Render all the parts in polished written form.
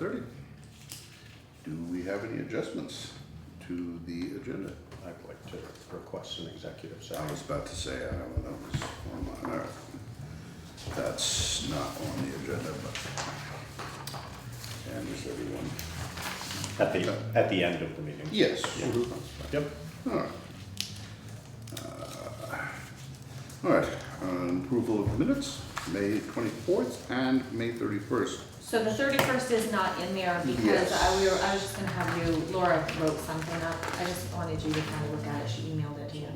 5:30. Do we have any adjustments to the agenda? I'd like to request an executive I session. was about to say, I don't know, that was one of mine. All right. That's not on the agenda, but, and is everyone? At the end of the meeting. Yes. Yeah. Mhm. Yep. All right. All right, approval of minutes, May 24th and May 31st. So the 31st is not in there because Yes. I was just gonna have you, Laura wrote something up. I just wanted you to kind of look at it. She emailed it to you.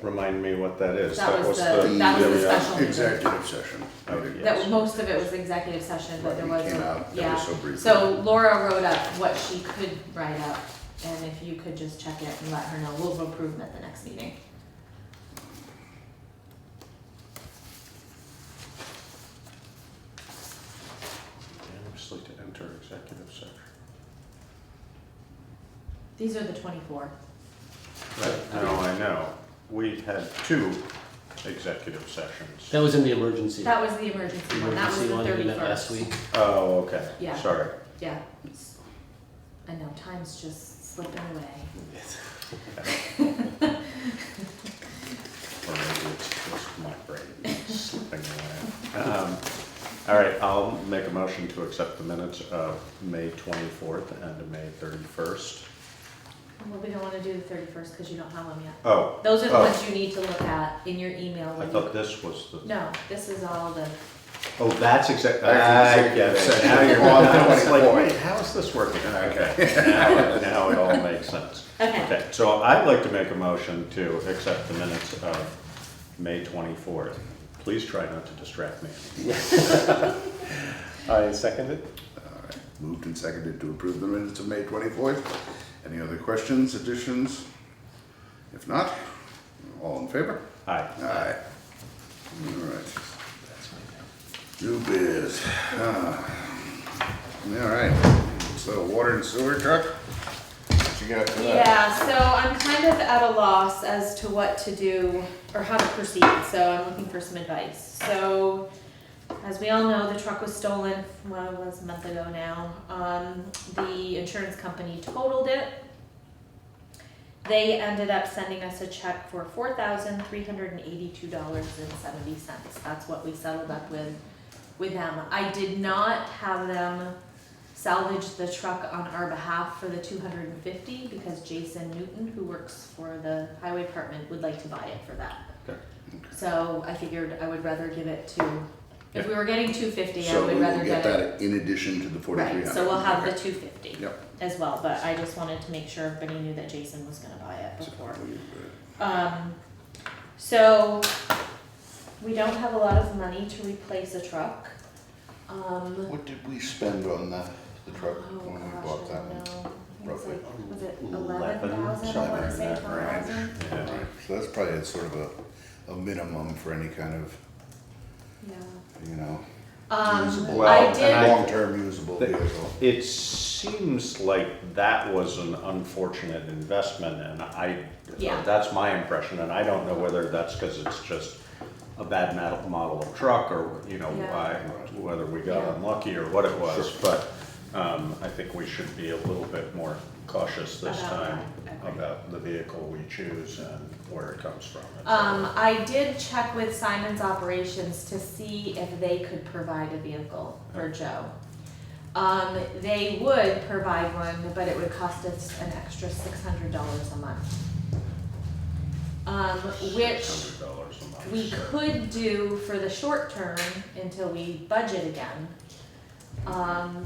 Remind me what that is. That was the special meeting. Executive session. Okay. meeting. That, most of it was executive session, but Right, there it was, came out ever yeah. so briefly. So Laura wrote up what she could write up, and if you could just check it and let her know, we'll approve them at the next meeting. Just like to enter executive session. These are the 24. Right, no, I know. We had 2 executive sessions. That was in the emergency. That was the emergency one, that was the Emergency one we met 31st. last week. Oh, okay. Yeah. Sorry. Yeah. I know, time's just slipping away. Or maybe it's just my brain slipping away. All right, I'll make a motion to accept the minutes of May 24th and May 31st. Well, we don't wanna do the 31st because you don't have them yet. Oh, Those are the Oh. ones you need to look at in your email. I when thought you- this was the, No, this is all the, oh, that's exactly, That's I executive get it. session Now you're, on the now it's like, 24th. wait, how is this working? Okay, now it all makes sense. okay. Okay, so I'd like to make a motion to accept the minutes of May 24th. Please try not to distract me. I second it. All right, moved and seconded to approve the minutes of May 24th. Any other questions, additions? If not, all in favor? Aye. Aye. All right. New biz. All right, so water and sewer truck, what you got for that? Yeah, so I'm kind of at a loss as to what to do or how to proceed, so I'm looking for some advice. So, as we all know, the truck was stolen, well, it was a month ago now. The insurance company totaled it. They ended up sending us a check for $4,382.70. That's what we settled up with them. I did not have them salvage the truck on our behalf for the $250 because Jason Newton, who works for the highway department, would like to buy it for that. Okay. So I figured I would rather give it to, if we were getting $250, I So we would will rather get get it. that in addition to the 4,300. Right, so we'll have the Okay. $250 Yep. as well, but I just wanted to make sure everybody knew that Jason was gonna buy it before. So, So we don't have a lot of money to replace a truck. What did we spend on the truck Oh when we gosh, bought I that don't one? know. I think it's Roughly. like, was it 11, 11,000? I wanna say something in that 12,000. Yeah. Right, so that's probably sort of a minimum for any kind of, Yeah. you know, I usable, did, long-term usable The- vehicle. It seems like that was an unfortunate investment, and Yeah. that's my impression, and I don't know whether that's because it's just a bad model of truck, or, you know, Yeah. whether we got Yeah. unlucky or what it was, Sure. but I think we should be a little bit more cautious this About time that, I agree. about the vehicle we choose and where it comes from. I did check with Simon's Operations to see if they could provide a vehicle for Joe. They would provide one, but it would cost us an extra $600 a month. Which $600 a month. we could do for the short term until we budget again.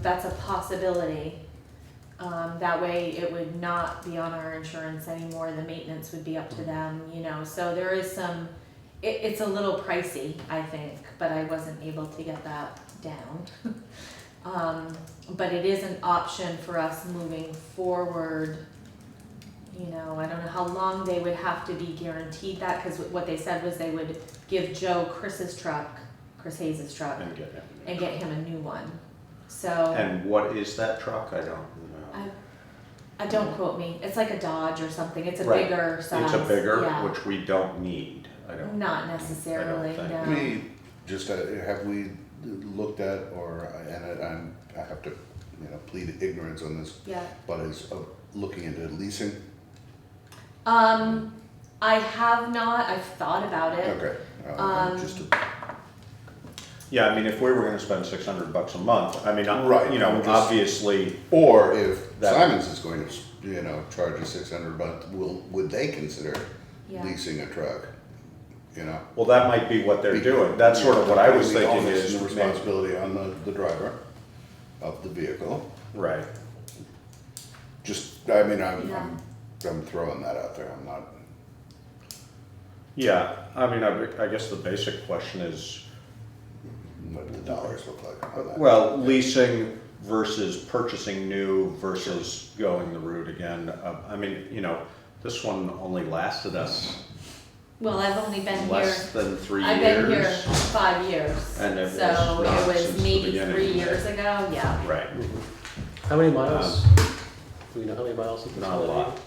That's a possibility. That way it would not be on our insurance anymore, the maintenance would be up to them, you know, so there is some, it's a little pricey, I think, but I wasn't able to get that down. But it is an option for us moving forward. You know, I don't know how long they would have to be guaranteed that, cause what they said was they would give Joe Chris Hayes' truck, And get him. and get him a new one, so. And what is that truck? I don't know. I don't quote me, it's like a Dodge or something, it's a Right. bigger size. It's a bigger, yeah. which we don't need. I don't. Not necessarily, I don't no. think. We just, have we looked at, or, and I have to plead ignorance on this, Yeah. but is looking into leasing. I have not, I've thought about it. Okay. Just Yeah, I mean, if we were gonna spend $600 a month, I mean, Right, you know, I'm just- obviously, or if That- Simons is going to, charge you 600, but would they consider Yeah. leasing a truck? well, that might be what they're doing. That's sort of what I was The thinking onus is. and the responsibility on the driver of the vehicle. Right. Just, I mean, Yeah. I'm throwing that out there. I'm not. Yeah, I mean, I guess the basic question is, What the dollars look like on that. well, leasing versus purchasing new versus going the route again. I mean, this one only lasted us Well, I've only been here, less than 3 years. I've been here 5 years. And it was So not it was since the maybe beginning. 3 years ago, yeah. Right, How many miles? Do we know how many miles it was? not a lot.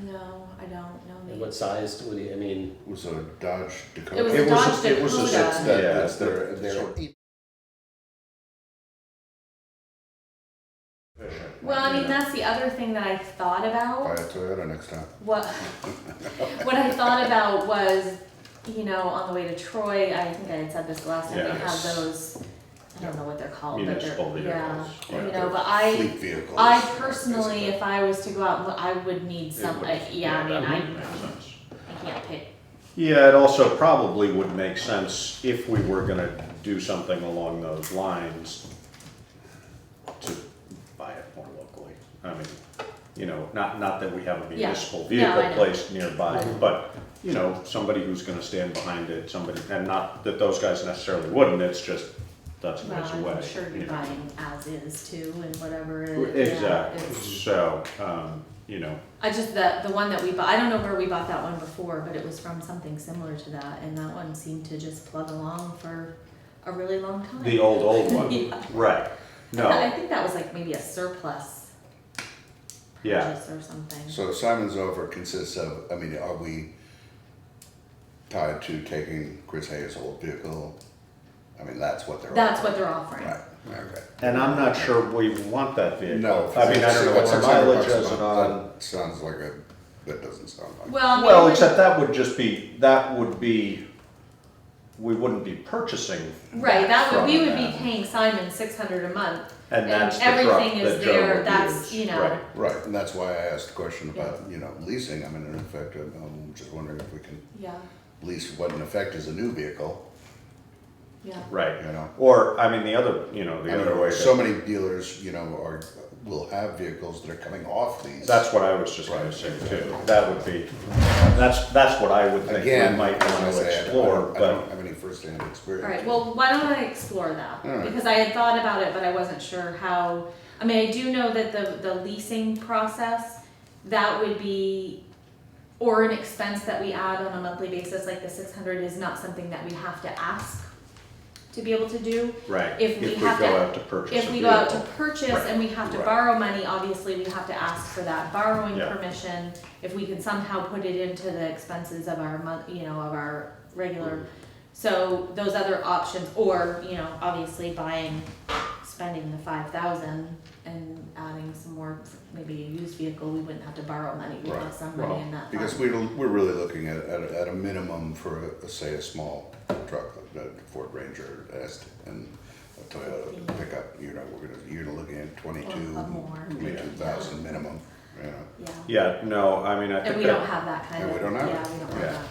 No, I don't know. And what size would you, I mean, It was a Dodge Dakota. It was It a was Dodge a- it was a Dakota. six- That's Yeah, that's their sort of- Well, I mean, that's the other thing that I thought Buy about. a Toyota next time. What I thought about was, on the way to Troy, I think I had said this last time, they have Yes. those, I don't know what they're called, but Municipal they're, yeah. vehicles. But Fleet vehicles. I personally, if I was to go out, I would need It some, would- I that mean, would make sense. I can't pick. Yeah, it also probably would make sense if we were gonna do something along those lines to buy it more locally. I mean, not that we have a municipal No, vehicle I know. placed nearby, but, somebody who's gonna stand behind it, and not that those guys necessarily wouldn't, it's just, that's a Well, nice way. I'm sure you're you know. buying as is too, and whatever it. Exactly, Yeah, it's- so, I just, the one that we bought, I don't know where we bought that one before, but it was from something similar to that, and that one seemed to just plug along for a really long time. the old one, Yeah. right, I no, think that was like maybe a surplus yeah. purchase or something. So Simon's offer consists of, I mean, are we tied to taking Chris Hayes' old vehicle? I mean, that's what they're That's offering. what they're offering. Right, okay. And I'm not sure we want that vehicle. No. I mean, I don't know what the $600 mileage a is it month, on. That sounds like that doesn't sound like. Well, I mean, Well, it except that would be, we wouldn't be purchasing. right, we from would be them. paying Simon $600 a month, And and that's the truck everything is that Joe there, would that's, use. Right. Right, and that's why I asked the question about, leasing. I mean, in effect, I'm just wondering if we can yeah, lease what in effect is a new vehicle, yeah. Right, you know? or, I mean, the other way. So many dealers, will have vehicles that are coming off these. That's what I was just gonna say too. That would be, that's what I would think we Again, might as I want to say, explore, I but, don't have any firsthand experience. All right, well, why don't I explore that? All right. Because I had thought about it, but I wasn't sure how, I mean, I do know that the leasing process, that would be, or an expense that we add on a monthly basis, like the 600 is not something that we have to ask to be able to do. right, If if we we have go to- out to purchase a If we go out to vehicle. purchase Right. and we have to Right. borrow money, obviously we have to ask for that borrowing Yeah. permission. If we can somehow put it into the expenses of our of our regular, so those other options, or, obviously spending the 5,000 and adding some more, maybe a used vehicle, we wouldn't have to borrow money, we'd have Right. some money Well, in that Because fund. we're really looking at a minimum for, say, a small truck, like a Ford Ranger S and a Toyota pickup, you're looking at Or more. 22,000 minimum, Yeah, Yeah, no, I mean, I think and we that. don't have that kind And of, we don't have yeah, it. we don't Yeah. have that.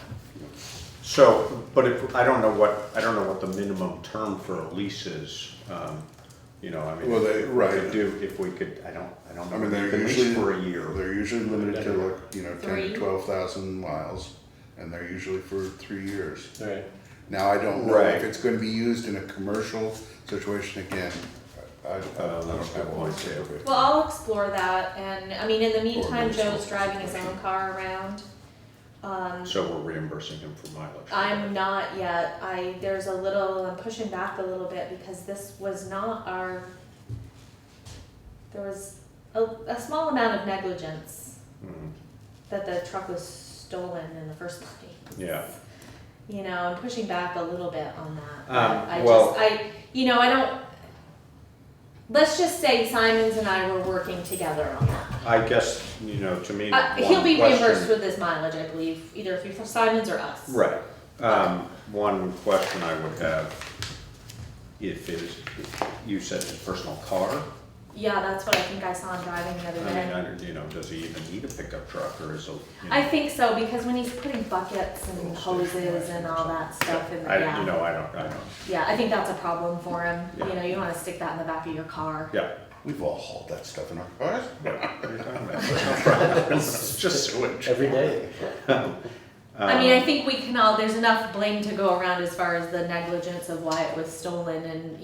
So, but if, I don't know what the minimum term for a lease is, I mean. Well, they- if we right. could do, if we could, I don't know. I mean, if we they're could lease usually, for a year. they're usually limited to like, 10 3. to 12,000 miles, and they're usually for 3 years. all right. Now, I don't know Right. if it's gonna be used in a commercial situation again. I That's don't a good have one. point, too. Well, I'll explore that, and, I mean, in the meantime, municipal Joe's driving his own situation. car around. So we're reimbursing him for mileage. I'm not yet, I'm pushing back a little bit, because this was not there was a small amount of negligence Mhm. that the truck was stolen in the first place. Yeah. I'm pushing back a little bit on that. Um, But I well- just, I don't, let's just say Simons and I were working together on that. I guess, to me, He'll be one reimbursed question- with this mileage, I believe, either through Simons or us. Right. One question I would have, if you said his personal car, Yeah, that's what I think I saw him driving the other day. does he even need a pickup truck or is it? I think so, because when he's putting buckets and hoses and all that stuff in I there, don't. yeah, I think that's a problem for him. Yeah. You don't want to stick that in the back of your car. Yeah. We've all hauled that stuff in our cars. What are you talking about? It's just sewage. Every day. I mean, I think we can all, there's enough blame to go around as far as the negligence of why it was stolen, and,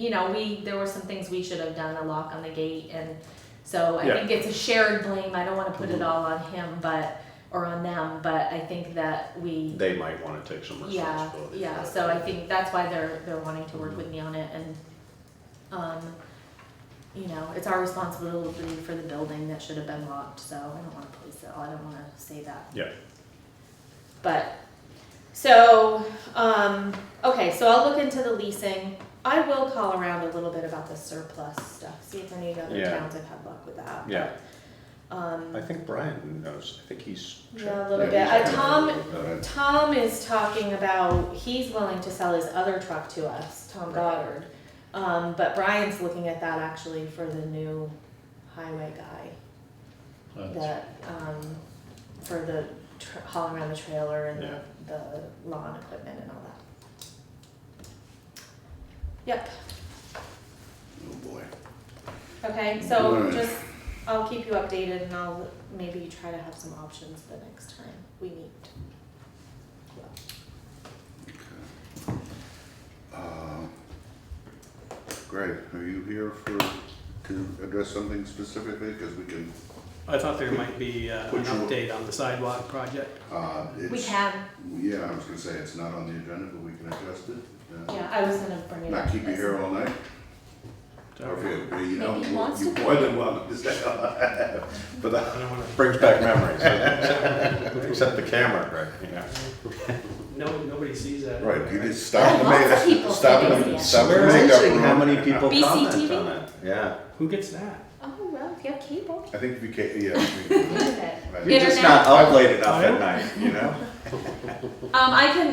there were some things we should have done, a lock on the gate, and so I Yeah. think it's a shared blame, I don't wanna put it all on him, or on them, but I think that They might want to take some yeah, responsibility. yeah, for it. so I think that's why they're wanting to work with me on it, and, it's our responsibility for the building that should have been locked, so I don't wanna police it, I don't wanna say that. Yeah. But, so, okay, so I'll look into the leasing. I will call around a little bit about the surplus stuff, see if any other Yeah. towns have had luck with that. Yeah. But, I think Brian knows. I think he's. yeah, a little Yeah, bit. he's Tom is talking about, he's willing to sell his other truck to us, Tom Goddard. But Brian's looking at that actually for the new highway guy. That, for the hauling around the trailer and Yeah. the lawn equipment and all that. Yep, Oh, boy. okay, so Alright. just, I'll keep you updated and I'll maybe try to have some options the next time we meet. Greg, are you here to address something specifically? Because we can, I thought there might be an Which one? update on the sidewalk project. it's. We can, Yeah, I was gonna say, it's not on the agenda, but we can adjust it. yeah, I was gonna bring it up. Not keep you here all night? Or if you know, Maybe he wants you're to more than welcome to stay on. But I don't wanna, Brings back memories. Except the camera, right? nobody sees that. Right, you just stop the Lots of people makeup, stop say the, they see it. stop the We're makeup amazing how room. many people comment BCTV? on it. Yeah. Who gets that? Oh, well, if you have cable. I think if you can't, yeah. if you- Internet. You're just Internet. not up late enough at night,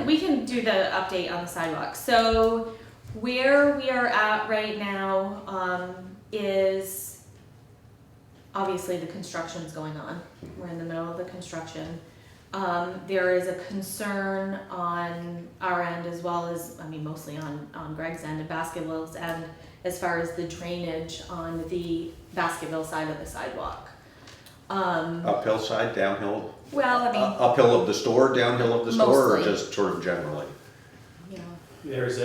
We can do the update on the sidewalk. So where we are at right now, is obviously the construction's going on. We're in the middle of the construction. There is a concern on our end as well as, mostly on Greg's end and Baskerville's end, as far as the drainage on the Baskerville side of the sidewalk. Uphill side, downhill? Well, Uphill of the store, downhill of the store, or Mostly. just sort of generally? There's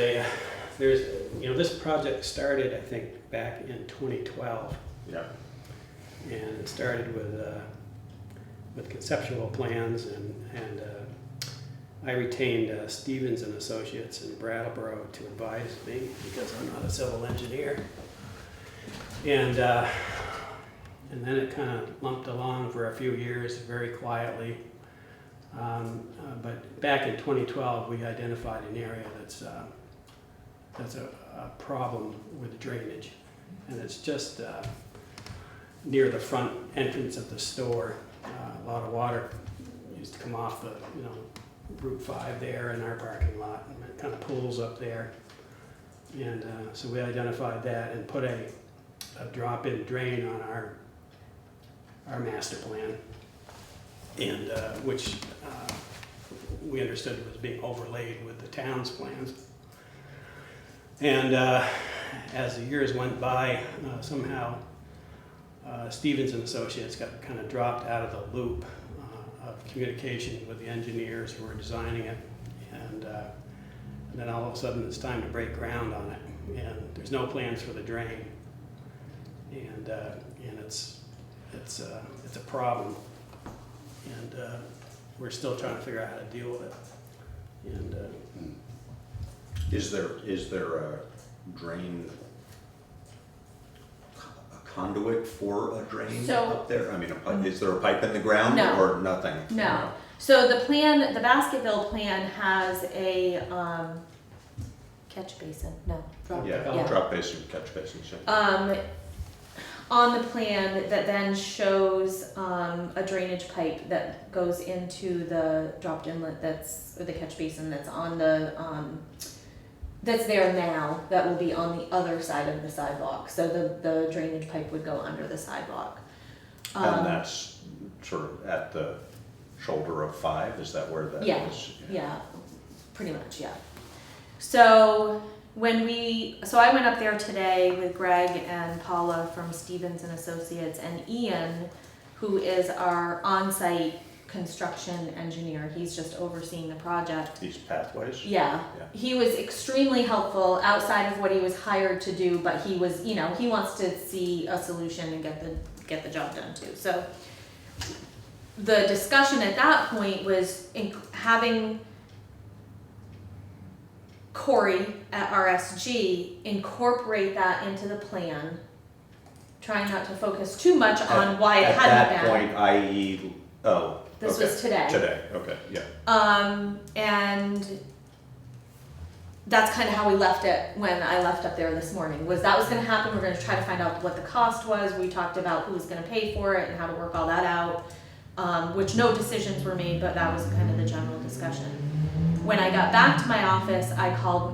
this project started, I think, back in 2012. Yeah. And it started with conceptual plans and I retained Stevens and Associates in Brattleboro to advise me because I'm not a civil engineer. And then it kind of lumped along for a few years very quietly. But back in 2012, we identified an area that's a problem with drainage. And it's just near the front entrance of the store. A lot of water used to come off the, Route 5 there in our parking lot, and it kind of pools up there. And so we identified that and put a drop-in drain on our master plan, and which we understood was being overlaid with the town's plans. And as the years went by, somehow Stevens and Associates got kind of dropped out of the loop of communication with the engineers who were designing it, and then all of a sudden it's time to break ground on it, and there's no plans for the drain, and it's a problem, and we're still trying to figure out how to deal with it, and Is there a drain, a conduit for a drain So- up there? Is there a pipe in the ground No. or nothing? No. So the Baskerville plan has a, catch basin, no, drop. Yeah, Yeah. drop basin, catch basin. Yeah. on the plan that then shows a drainage pipe that goes into the dropped inlet or the catch basin that's on the that's there now, that will be on the other side of the sidewalk. So the drainage pipe would go under the sidewalk. And that's sort of at the shoulder of 5, is that where that is? Yeah, pretty much, yeah. So so I went up there today with Greg and Paula from Stevens and Associates and Ian, who is our on-site construction engineer. He's just overseeing the project. These pathways? Yeah. He was extremely helpful outside of what he was hired to do, but he was, he wants to see a solution and get the job done too. So the discussion at that point was having Corey at RSG incorporate that into the plan, trying not to focus too much on why it hadn't been. At that point, i.e., This was today. Today, okay, yeah. And that's kind of how we left it when I left up there this morning, was that was gonna happen. We're gonna try to find out what the cost was. We talked about who was gonna pay for it and how to work all that out, which no decisions were made, but that was kind of the general discussion. When I got back to my office,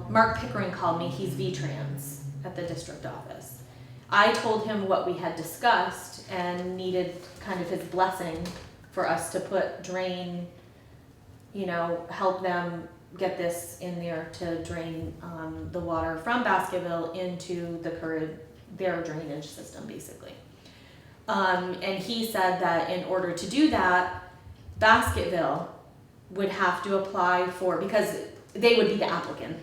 Mark Pickering called me, he's V-Trans at the district office. I told him what we had discussed and needed kind of his blessing for us to put drain, help them get this in there to drain the water from Basketville into their drainage system, basically. And he said that in order to do that, Basketville would have to apply because they would be the applicant,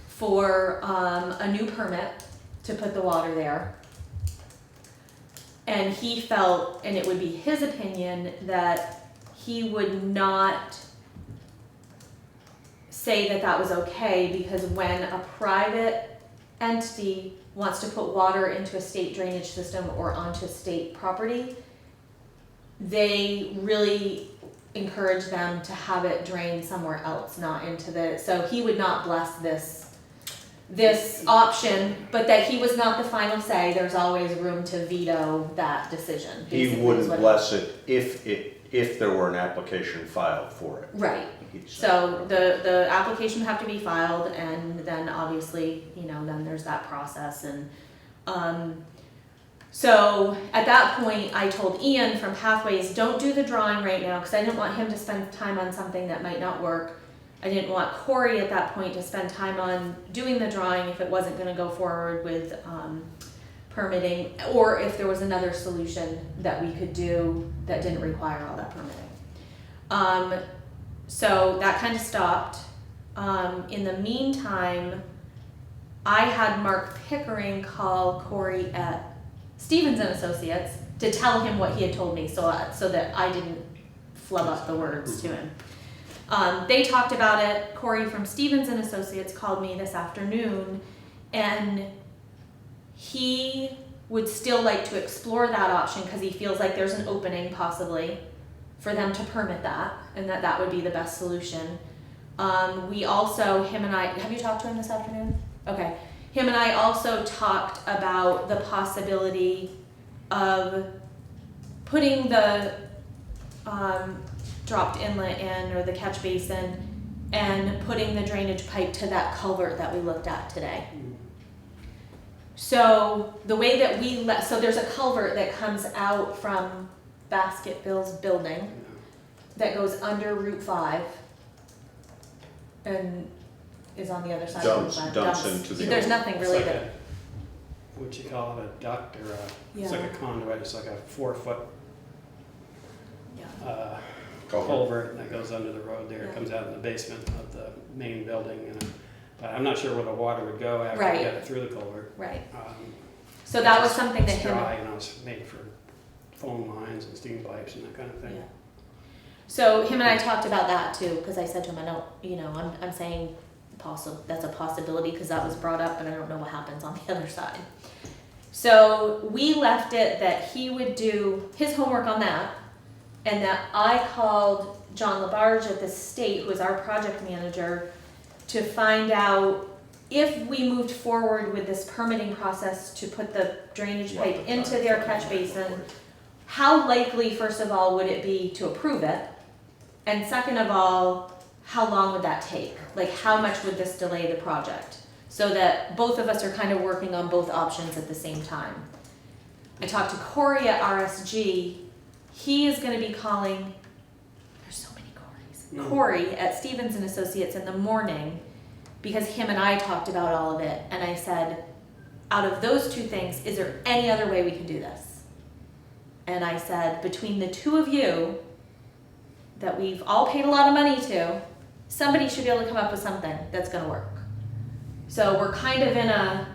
for a new permit to put the water there. And he felt, and it would be his opinion, that he would not say that that was okay, because when a private entity wants to put water into a state drainage system or onto state property, they really encourage them to have it drain somewhere else, not into so he would not bless this option, but that he was not the final say. There's always room to veto that decision. He wouldn't bless it if there were an application filed for it. Right. So the application would have to be filed, and then obviously, then there's that process. And so at that point, I told Ian from Pathways, don't do the drawing right now, because I didn't want him to spend time on something that might not work. I didn't want Corey at that point to spend time on doing the drawing if it wasn't going to go forward with permitting, or if there was another solution that we could do that didn't require all that permitting. So that kind of stopped. In the meantime, I had Mark Pickering call Corey at Stevens and Associates to tell him what he had told me, so that I didn't flub up the words to him. They talked about it. Corey from Stevens and Associates called me this afternoon, and he would still like to explore that option because he feels like there's an opening possibly for them to permit that, and that would be the best solution. We also, him and I, have you talked to him this afternoon? Okay. Him and I also talked about the possibility of putting the dropped inlet in, or the catch basin, and putting the drainage pipe to that culvert that we looked at today. So the way that so there's a culvert that comes out from Basketville's building that goes under Route 5 and is on the other side of Route 5. Dumps into the There's nothing really It's like that. What you call it, a duct, or it's Yeah. like a conduit. It's like a 4-foot Yeah. culvert that goes under the road there. Yeah. It comes out in the basement of the main building. But I'm not sure where the water would go after Right. you get it through the culvert. Right. So that was something that it's him. dry, it's made for phone lines and steam pipes and that kind of thing. Yeah. So him and I talked about that too, because I said to him, I don't, I'm saying that's a possibility, because that was brought up, but I don't know what happens on the other side. So we left it that he would do his homework on that, and that I called John LaBarge at the state, who is our project manager, to find out if we moved forward with this permitting process to put the drainage What pipe the into time their frame catch might basin, look like. how likely, first of all, would it be to approve it? And second of all, how long would that take? Like, how much would this delay the project? So that both of us are kind of working on both options at the same time. I talked to Corey at RSG. He is gonna be calling, there's so many Corys. Corey at Stevens and Associates in the morning, because him and I talked about all of it, and I said, out of those two things, is there any other way we can do this? And I said, between the two of you, that we've all paid a lot of money to, somebody should be able to come up with something that's gonna work. So we're kind of in a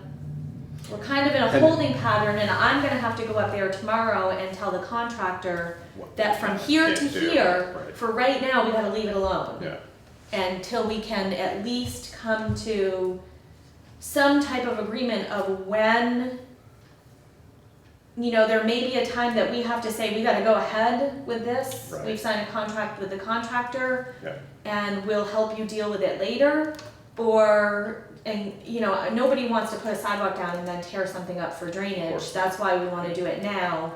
holding pattern, and I'm gonna have to go up there tomorrow and tell the contractor What that from they here can't to do, here, right. for right now, we gotta leave it alone. Yeah, Until we can at least come to some type of agreement of when, you know, there may be a time that we have to say, we gotta go ahead with this. Right. We've signed a contract with the contractor, yeah. and we'll help you deal with it later. Or, and you know, nobody wants to put a sidewalk down and then tear something up for drainage. course. That's why we wanna do it now.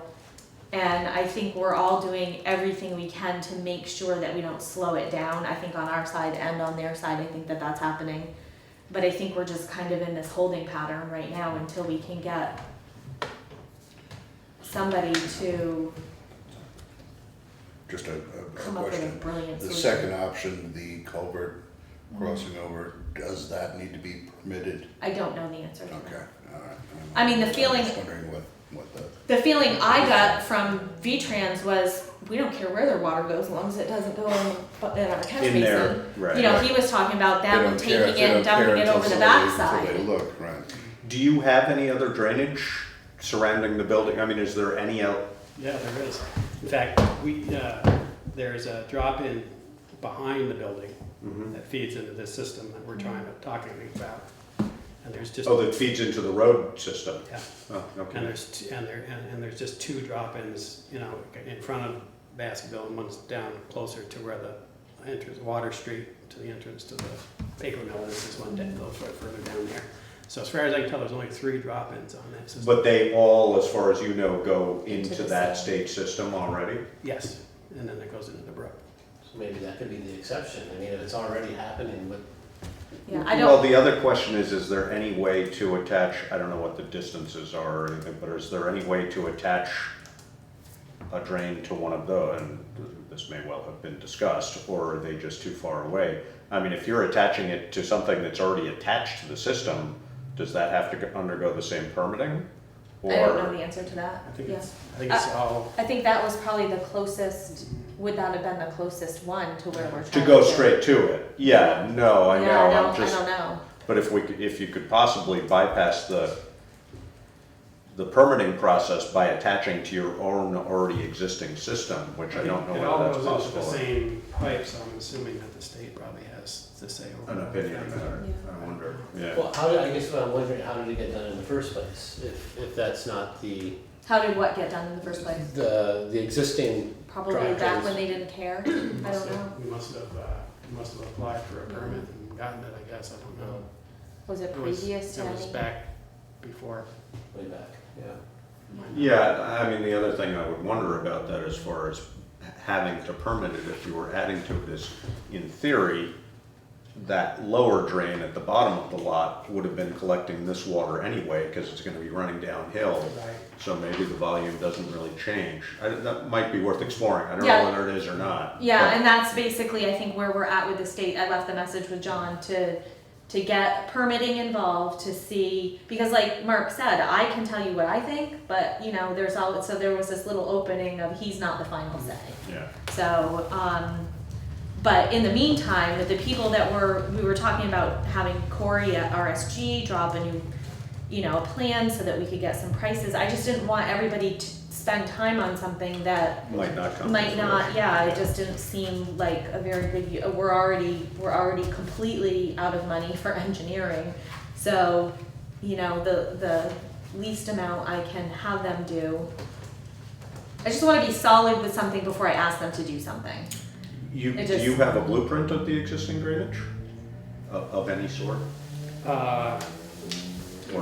And I think we're all doing everything we can to make sure that we don't slow it down. I think on our side and on their side, I think that that's happening. But I think we're just kind of in this holding pattern right now until we can get somebody to Just a come up with a question. brilliant The solution. second option, the culvert crossing over, does that need to be permitted? I don't know the answer to Okay, that. all right. I mean, the feeling- I'm just wondering what the, The feeling I got from V-Trans was, we don't care where their water goes, as long as it doesn't go in our catch In basin. there, right. You know, he was talking about they them don't care- taking they it don't and dumping care it until over the somebody- backside. Until they look, right. Do you have any other drainage surrounding the building? I mean, is there any out? Yeah, there is. In fact, there's a drop-in behind the building Mhm. that feeds into this system that we're talking about. And there's just. Oh, that feeds into the road system? Yeah. Oh, And okay. there's just two drop-ins, you know, in front of Baskerville, and one's down closer to where the entrance, Water Street, to the entrance to the paper mill, and this one a little further down there. So as far as I can tell, there's only 3 drop-ins on that system. But they all, as far as you know, go Into into the that same. state system already? Yes, and then it goes into the brook. So maybe that could be the exception. I mean, if it's already happening with, Yeah, I Well, don't, the other question is there any way to attach, I don't know what the distances are or anything, but is there any way to attach a drain to one of those? And this may well have been discussed, or are they just too far away? I mean, if you're attaching it to something that's already attached to the system, does that have to undergo the same permitting? I don't know Or, the answer to that. I think Yeah. it's all, I think that was probably the closest, would that have been the closest one to where we're to trying go straight to it? Yeah, no, I know, Yeah, I'm just. I don't know. But if you could possibly bypass the permitting process by attaching to your own already existing system, which I don't know it all whether goes that's into the possible. same pipe, so I'm assuming that the state probably has to say over. An opinion everything. about it, Yeah. I wonder, yeah. well, I guess what I'm wondering, how did it get done in the first place? If that's not the, How did what get done in the first place? the existing, Probably Drive back trains. when they didn't care. I don't know. We must have applied for a permit and gotten it, I guess, I don't know. Was it It was- previous to It was any? back before. way back, yeah. Yeah, I mean, the other thing I would wonder about that as far as having to permit it, if you were adding to this, in theory, that lower drain at the bottom of the lot would have been collecting this water anyway, because it's gonna be running downhill. Right. So maybe the volume doesn't really change. That might be worth exploring. I don't Yeah. know whether it is or not. Yeah, but- and that's basically, I think, where we're at with the state. I left the message with John to get permitting involved to see, because like Mark said, I can tell you what I think, but you know, so there was this little opening of he's not the final say. Yeah. So, but in the meantime, the people that we were talking about having Corey at RSG draw up a new, you know, plan so that we could get some prices. I just didn't want everybody to spend time on something that Might not come. to might not, fruition. yeah, it just didn't seem like a very big, we're already completely out of money for engineering. So, you know, the least amount I can have them do. I just wanna be solid with something before I ask them to do something. Do It just- you have a blueprint of the existing drainage? Of any sort? Or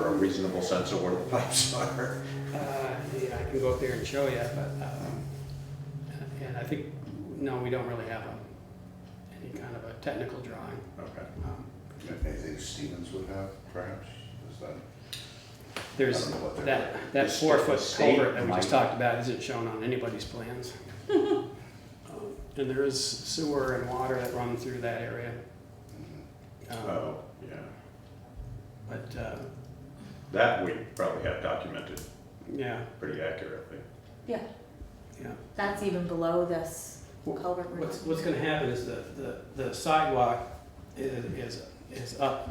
a reasonable sense of where the pipes are. Yeah, I can go up there and show you, but, and I think, no, we don't really have any kind of a technical drawing. Okay. Anything Stevens would have, perhaps? Is that? There's I don't know what they're- that The 4-foot state culvert that we just might- talked about isn't shown on anybody's plans. And there is sewer and water that run through that area. Oh, yeah. But, That we probably have documented yeah, pretty accurately. Yeah, yeah. that's even below this culvert. we're What's talking gonna happen is the sidewalk is up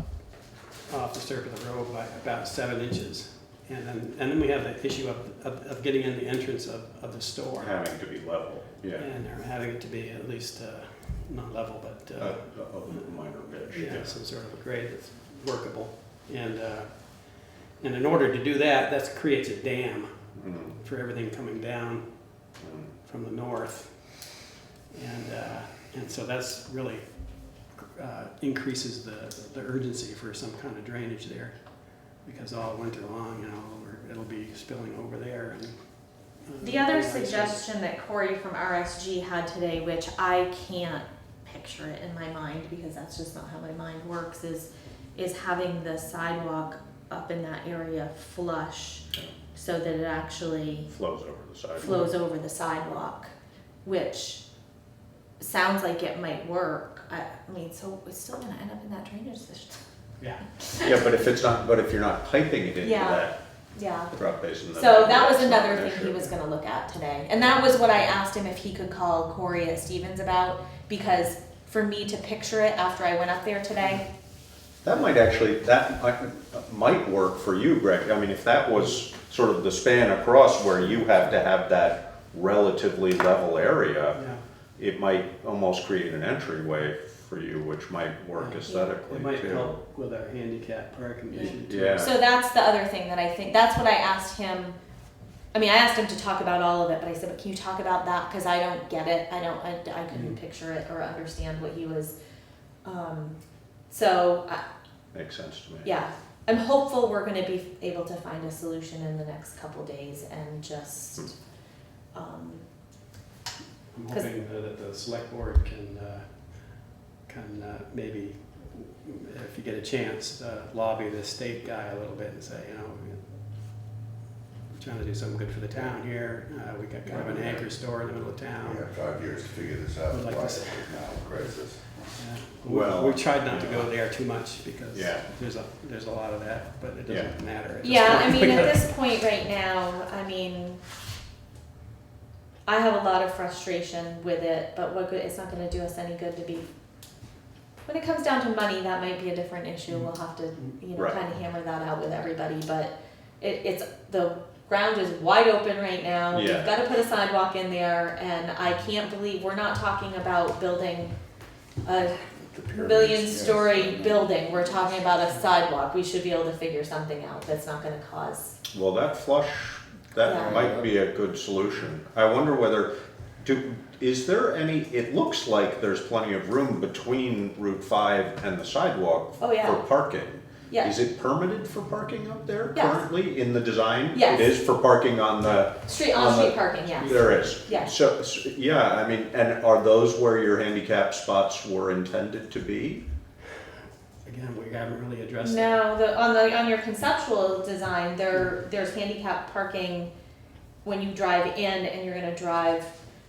off the surface of the road by about 7 inches. And then we have the issue of getting in the entrance of the store. Having to be level, yeah. And they're having it to be at least, not level, but, A minor ridge, yeah, yeah. some sort of a grade that's workable. And in order to do that, that creates a dam Mm, for everything coming down mm. from the north. And so that's really increases the urgency for some kind of drainage there. Because all winter long, you know, it'll be spilling over there. And The other yeah, so- suggestion that Corey from RSG had today, which I can't picture it in my mind because that's just not how my mind works, is having the sidewalk up in that area flush so that it actually Flows over the sidewalk. flows over the sidewalk, which sounds like it might work. I mean, so it's still gonna end up in that drainage system. Yeah. Yeah, but if you're not piping it into Yeah. that Yeah. drop basin, then So that was that's not another an thing issue. he was gonna look at today. And that was what I asked him if he could call Corey at Stevens about, because for me to picture it after I went up there today, That might work for you, Greg. I mean, if that was sort of the span across where you have to have that relatively level area, Yeah. it might almost create an entryway for you, which might work Yeah. aesthetically It might too. help with our handicap parking issue too. Yeah. so that's the other thing that I think, that's what I asked him. I mean, I asked him to talk about all of it, but I said, but can you talk about that? Cause I don't get it. I couldn't picture it or understand what he was, Makes sense to me. yeah. I'm hopeful we're gonna be able to find a solution in the next couple days and just, I'm 'Cause- hoping that the select board can maybe, if you get a chance, lobby the state guy a little bit and say, you know, we're trying to do something good for the town here. We got kind of an anchor store in the middle of We town. have 5 years to figure this out. Would like Why to is say- it now a crisis? Yeah. Well, We tried not to yeah. go there too much because Yeah. there's a lot of that, but it doesn't matter. at this yeah, point. I mean, at this point right now, I mean, I have a lot of frustration with it, but what good, it's not gonna do us any good to be, when it comes down to money, that might be a different issue, we'll have to, you know, Right. kinda hammer that out with everybody, but it's, the ground is wide open right now, we've Yeah. gotta put a sidewalk in there, and I can't believe, we're not talking about building a The pyramids, million-story yes. building, we're talking about a sidewalk, we should be able to figure something out that's not gonna cause. Well, that flush, that Yeah. might be a good solution. I wonder whether, is there any, it looks like there's plenty of room between Route 5 and the sidewalk Oh, yeah. for parking. Yeah. Is it permitted for parking up there Yes. currently in the design? Yes. It is for parking on the, Street, on on-street the- parking, yes. there is? Yes. So, yeah, I mean, and are those where your handicap spots were intended to be? Again, we haven't really addressed that. No, on your conceptual design, there's handicap parking when you drive in and you're gonna drive,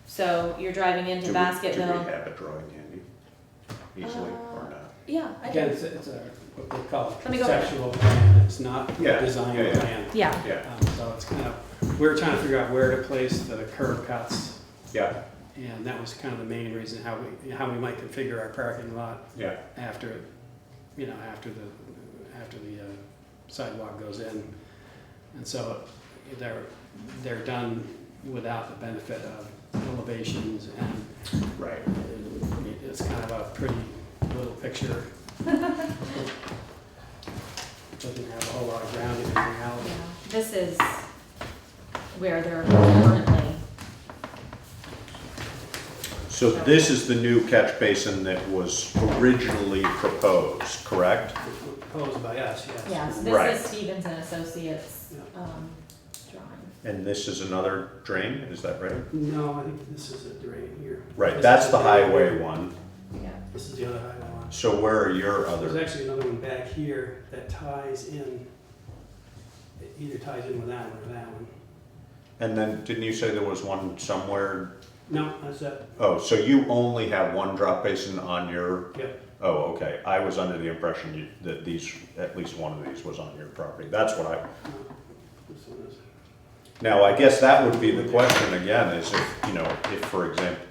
so you're driving into Do we have Basketville. a drawing handy easily or not? Yeah, I Again, do. it's a, what they call Let a me go. conceptual plan, it's not a Yeah, design yeah, yeah. plan. Yeah, Yeah, So it's kind of, we were trying to figure out where to place the curb cuts, yeah, and that was kind of the main reason how we might configure our parking lot yeah. after, you know, after the sidewalk goes in. And so they're done without the benefit of elevations, and Right. it's kind of a pretty little picture. Doesn't have a whole lot of ground in reality. yeah. This is where they're currently, So this is the new catch basin that was originally proposed, correct? proposed by us, yes. Yeah, so Right. this is Stevens and Associates, Yeah. drawing. And this is another drain, is that right? No, I think this is a drain here. Right, This that's is the a drain highway here. one. Yeah. This is the other highway one. So where are your There's other? actually another one back here that ties in, it either ties in with that one or that one. And then, didn't you say there was one somewhere? No, that's that, Oh, so you only have one drop basin on your, yep. oh, okay. I was under the impression that these, at least one of these was on your property. That's what I, No, this one is. now, I guess that would be the question again, is if, you know, if, for example,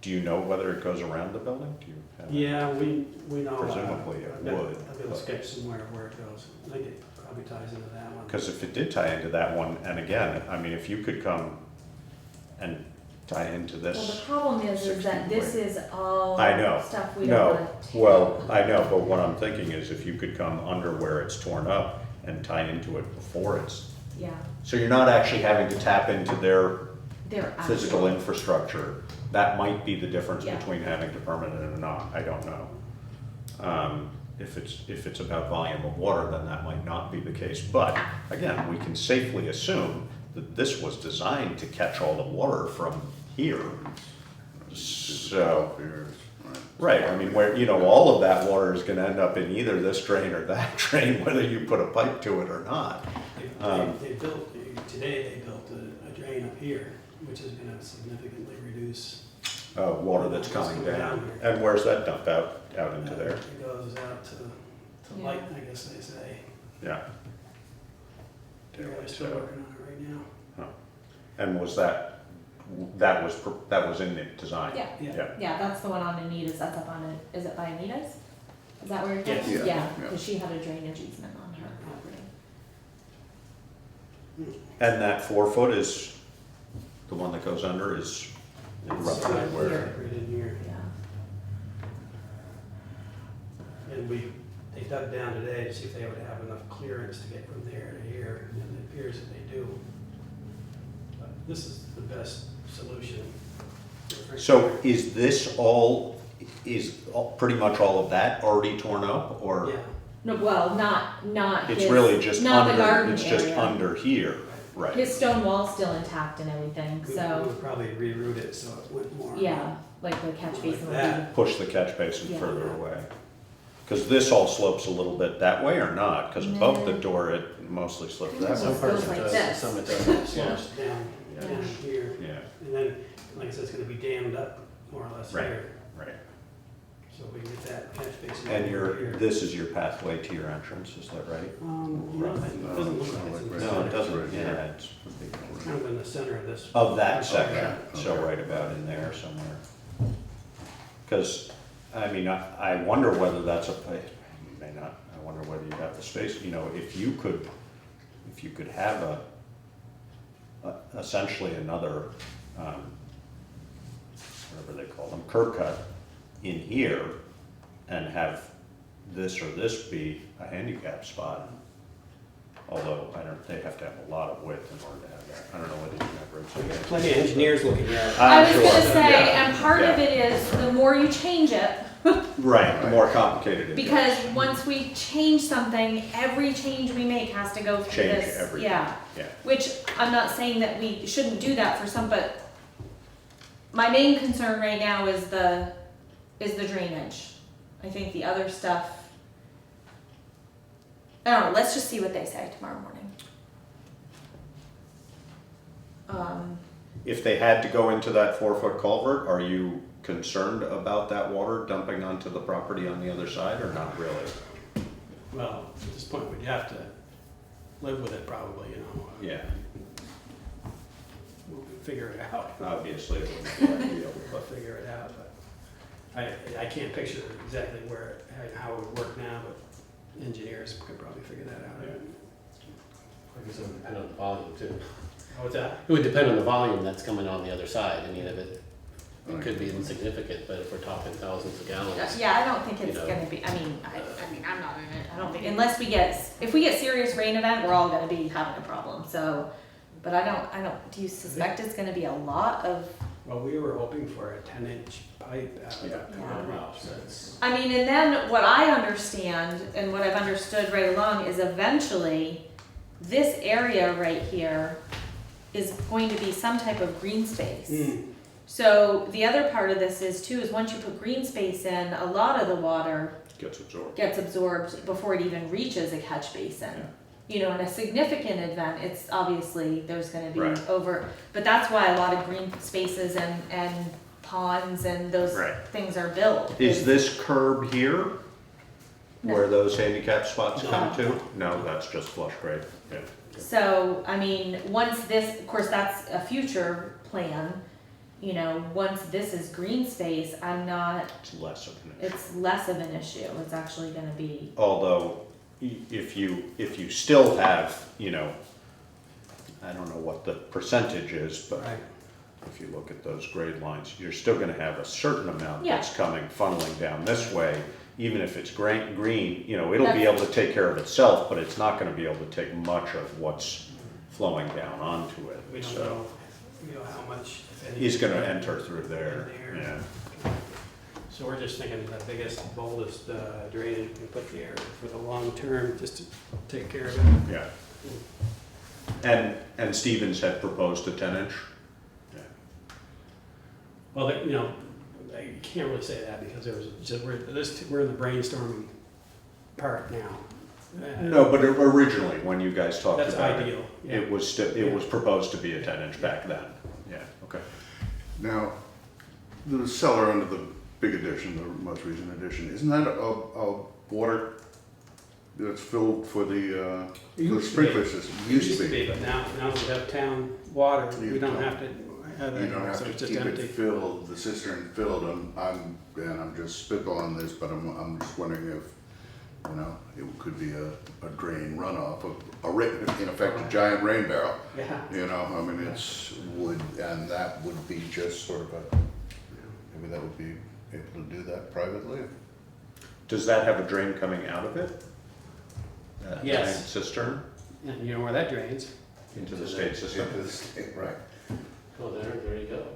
do you know whether it goes around the building? Do you have? Yeah, we know. Presumably it I've got- would, I've got a but- sketch somewhere of where it goes. I think it probably ties into that one. Because if it did tie into that one, and again, I mean, if you could come and tie into Well, the this. problem is that this is all I know. stuff we don't No, wanna take. well, I know, but what I'm thinking is if you could come under where it's torn up and tie into it before it's, Yeah, so you're not actually having to tap into their they're physical actual, infrastructure. That might be the difference Yeah. between having to permit it or not, I don't know. If it's about volume of water, then that might not be the case, but again, we can safely assume that this was designed to catch all the water from here. So, right, I mean, where, you know, all of that water is gonna end up in either this drain or that drain, whether you put a pipe to it or not. They built, today they built a drain up here, which is gonna significantly reduce. Water that's coming down. And where's that dump out into there? It goes out to Yeah. light, I guess they say. Yeah. They're still working on it right now. And was that was in the design? yeah, Yeah. yeah, that's the one on Anita's, that's up on it, is it by Anita's? Is that where you're Yes. going? Yeah, Yeah, yeah. cause she had a drainage easement on her property. And that 4 foot is, the one that goes under is roughly Right where? here. Right in here. Yeah, And they dug down today to see if they would have enough clearance to get from there to here, and it appears that they do. But this is the best solution. So is this all, pretty much all of that already torn up, or? Yeah, no, well, not It's his, really just not the under, garden it's just area. under here, right? His stone wall's still intact and everything, we so, would probably reroute it so it went more. yeah, like the catch Like basin would be. that. Push the catch basin Yeah. further away. Because this all slopes a little bit that way or not? Because above the No. door, it mostly slopes that Some way. parts goes it like does, this. some it doesn't, yeah. Slopes down, Yeah. down here, Yeah, and then, like I said, it's gonna be dammed up more or less Right. here. right. So we can get that catch basin And over here. this is your pathway to your entrance, is that right? You know, it doesn't look like it's in the No, it center. doesn't, yeah, it's It's kind of in the center of this. of that Okay. section, so Okay. right about in there somewhere. Because, I mean, I wonder whether that's you may not, I wonder whether you have the space, you know, if you could have essentially another, whatever they call them, curb cut in here, and have this or this be a handicap spot. Although, they have to have a lot of width in order to have that. I don't know whether you have roads. Plenty of engineers looking at it. I was sure, gonna say, yeah, and part of yeah. it is, the more you change it, Right, the more complicated it because gets. once we change something, every change we make has to go through Change this. everything. Yeah, Yeah, which I'm not saying that we shouldn't do that for some, but my main concern right now is the drainage. I think the other stuff, I don't know, let's just see what they say tomorrow morning. if they had to go into that 4 foot culvert, are you concerned about that water dumping onto the property on the other side, or not really? Well, at this point, we'd have to live with it probably, you know. Yeah, We'll figure it out. obviously it wouldn't be ideal, We'll but. figure it out, but I can't picture exactly where, how it would work now, but engineers could probably figure that out. Yeah. I guess it would depend on the volume too. What's that? It would depend on the volume that's coming on the other side. I mean, if it could be insignificant, but if we're talking thousands of gallons. Yeah, I don't think it's You know. gonna be, I mean, I'm not in it, I don't think, unless if we get serious rain event, we're all gonna be having a problem, so. But I don't, do you suspect it's gonna be a lot of Well, we were hoping for a 10-inch pipe out of Yeah. the concrete. So it's- I mean, and then what I understand and what I've understood right along is eventually this area right here is going to be some type of green space. Mm. So the other part of this is too, is once you put green space in, a lot of the water Gets absorbed. gets absorbed before it even reaches a catch basin. Yeah. You know, in a significant event, it's obviously, there's gonna be Right. over, but that's why a lot of green spaces and ponds and those Right. things are built. Is this curb here No. where those handicap spots No. come to? No, that's just flush grade. Yeah. So, I mean, once this, of course, that's a future plan, you know, once this is green space, I'm not, It's less of an issue. it's less of an issue, it's actually gonna be, Although, if you still have, you know, I don't know what the percentage is, but Right. if you look at those grade lines, you're still gonna have a certain amount Yeah. that's coming, funneling down this way. Even if it's green, you know, it'll be That's- able to take care of itself, but it's not gonna be able to take much of what's flowing down onto We it, don't so. know, how much. if any- He's gonna enter through there, In there. yeah. So we're just thinking the biggest, boldest drainage we can put there for the long term, just to take care of it. Yeah. And Stevens had proposed a 10-inch? Yeah. Well, you know, I can't really say that because there was, just, we're in the brainstorming part now. No, but originally, when you guys talked That's about ideal, it, yeah. it was proposed to be a 10-inch back then. Yeah, okay. Now, the cellar under the big addition, the most recent addition, isn't that a water that's filled for the Used to be. sprinkler system? Used to be. But now we have town water, we You don't don't. have to have You that, don't have so to it's just keep it empty. filled, the cistern filled, I'm just spitballing this, but I'm just wondering if, you know, it could be a drain runoff, in effect, a giant rain barrel. Yeah. You know, I mean, and that would be just sort of maybe that would be able to do that privately. Does that have a drain coming out of it? That Yes. giant cistern And you know where that drains? into the state system? Into the state, right. Oh, there you go.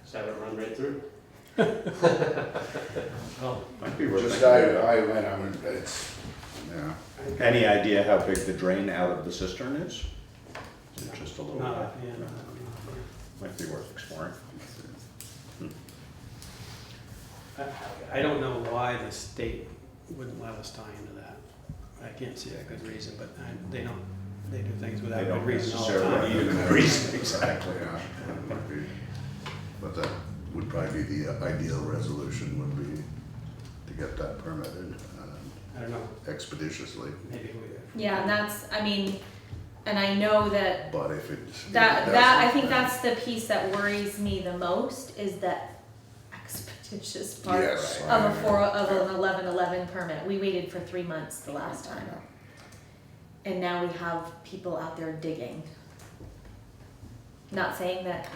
Just have it run right through. Well, Might be worth Just, thinking about. I mean, it's, yeah. Any idea how big the drain out of the cistern is? Is it just a little not bit? offhand, Might be worth exploring. I don't know why the state wouldn't let us tie into that. I can't see a good reason, but they do things without They a don't good reason all the necessarily time. need a good reason, exactly. Yeah, that might be, but that would probably be the ideal resolution would be to get that permitted I don't know, expeditiously. maybe we. yeah, and that's, I mean, and I know that But if it's. I think that's the piece that worries me the most, is that expeditious part Yes. of an 1111 permit. We waited for 3 months the last time, and now we have people out there digging. Not saying that,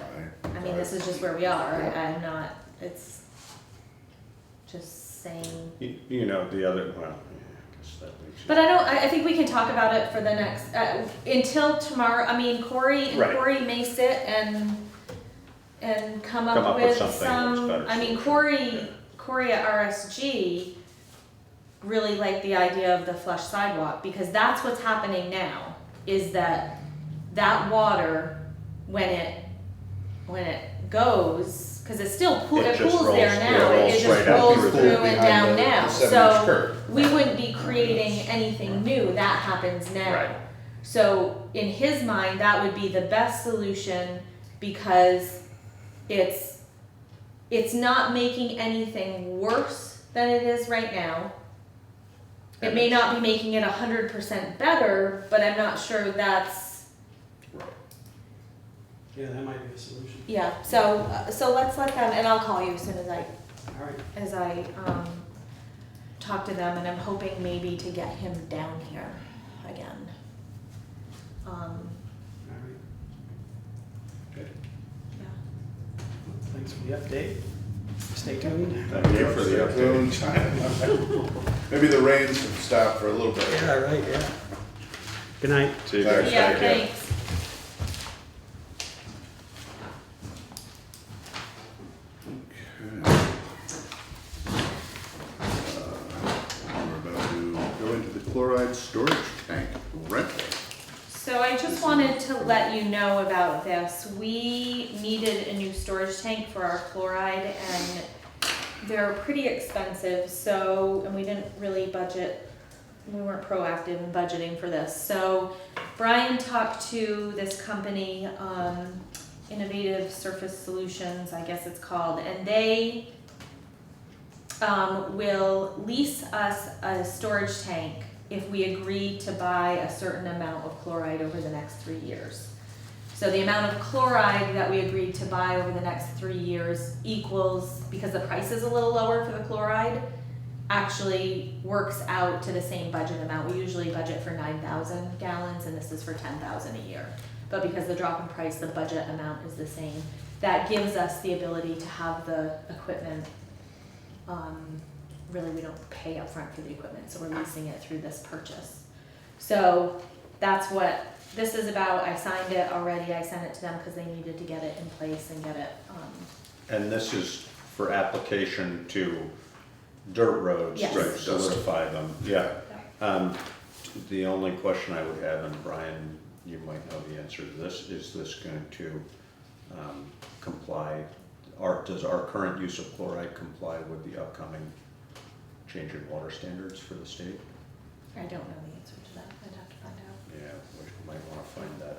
I mean, this is just where we are, I'm not, it's just saying. You know, the other, well, yeah, I guess that makes. But I think we can talk about it for the next, until tomorrow. I mean, Corey Right. may sit and come up Come up with with something that's some, better I mean, solution. Corey at RSG really liked the idea of the flush sidewalk, because that's what's happening now, is that water, when it goes, cause it still It it just pools there rolls- now, yeah, it rolls just right out rolls through through there. and Behind down the now, 7-inch so curve. we wouldn't be creating anything new, that happens now. Right. So in his mind, that would be the best solution, because it's not making anything worse than it is right now. It may not be making it 100% better, but I'm not sure that's, Yeah, that might be a solution. yeah, so let's let them, and I'll call you as soon as All right. I talk to them, and I'm hoping maybe to get him down here again. All right. Good. Yeah. Thanks for the update. Stay tuned. Thank you for the update. Maybe the rains have stopped for a little bit. Yeah, right, yeah. Good night. See you guys. Yeah, Thank you. thanks. just wanted to let you know about this. We needed a new storage tank for our chloride and they're pretty expensive, so, and we didn't really budget, we weren't proactive in budgeting for this. So Brian talked to this company, Innovative Surface Solutions, I guess it's called, and they will lease us a storage tank if we agree to buy a certain amount of chloride over the next 3 years. So the amount of chloride that we agreed to buy over the next 3 years equals, because the price is a little lower for the chloride, actually works out to the same budget amount. We usually budget for 9,000 gallons and this is for 10,000 a year. But because the drop in price, the budget amount is the same. That gives us the ability to have the equipment. Really, we don't pay upfront for the equipment, so we're leasing it through this purchase. So that's what this is about. I signed it already. I sent it to them because they needed to get it in place and get it. And this is for application to dirt roads Yes. to Right, solidify them, yeah. The only question I would have, and Brian, you might know the answer to this, is this going to comply, does our current use of chloride comply with the upcoming change in water standards for the state? I don't know the answer to that. I'd have to find out. Yeah, we might wanna find that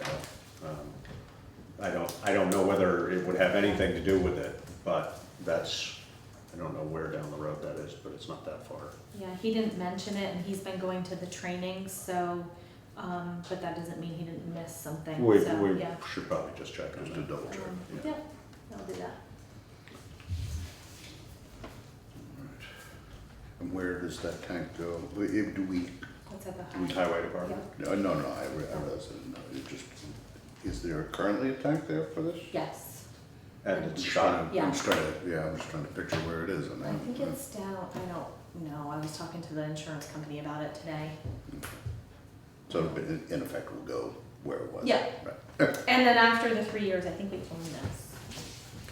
out. I don't know whether it would have anything to do with it, but that's, I don't know where down the road that is, but it's not that far. Yeah, he didn't mention it, and he's been going to the training, so, but that doesn't mean he didn't miss something, We so, yeah. should probably just check on Just to that. double check. Yeah, I'll do that. And where does that tank go? Do we, What's at the Highway high? Department? no, I realize that, no, it just, is there currently a tank there for this? Yes, And I'm it's just shot. trying to- I'm just trying to, I'm just trying to picture where it is on that. I think it's down, I don't know, I was talking to the insurance company about it today. So in effect, will go where it was? Yeah. Right. And then after the 3 years, I think we own this.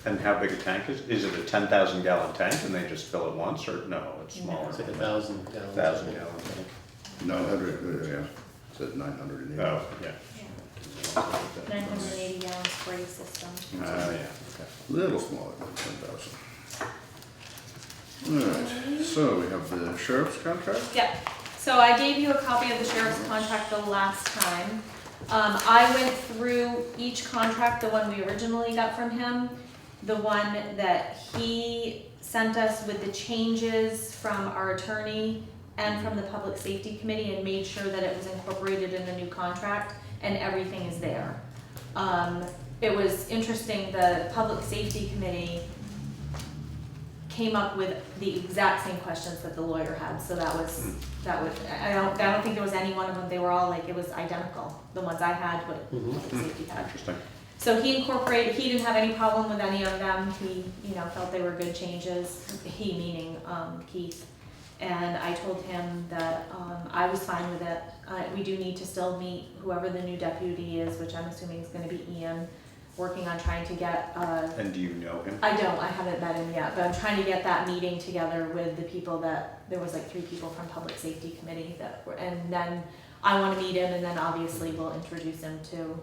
And how big a tank is? Is it a 10,000 gallon tank and they just fill it once, or no, it's No. smaller? It's like 1,000 gallons. 1,000 gallon tank. 900, yeah, it said 980. Oh, yeah. Yeah. 980 gallon spray system. Yeah, okay. Little smaller than 10,000. All right, so we have the sheriff's contract? Yep, so I gave you a copy of the sheriff's contract the last time. I went through each contract, the one we originally got from him, the one that he sent us with the changes from our attorney and from the public safety committee, and made sure that it was incorporated in the new contract, and everything is there. It was interesting, the public safety committee came up with the exact same questions that the lawyer had, so that was, I don't think there was any one of them, they were all like, it was identical, the ones I had, what public safety had. Interesting. So he incorporated, he didn't have any problem with any of them, he, felt they were good changes, he meaning, Keith. And I told him that, I was fine with it, we do need to still meet whoever the new deputy is, which I'm assuming is gonna be Ian, working on trying to get, And do you know him? I haven't met him yet, but I'm trying to get that meeting together with the people there was like 3 people from public safety committee and then I wanna meet him, and then obviously we'll introduce him to,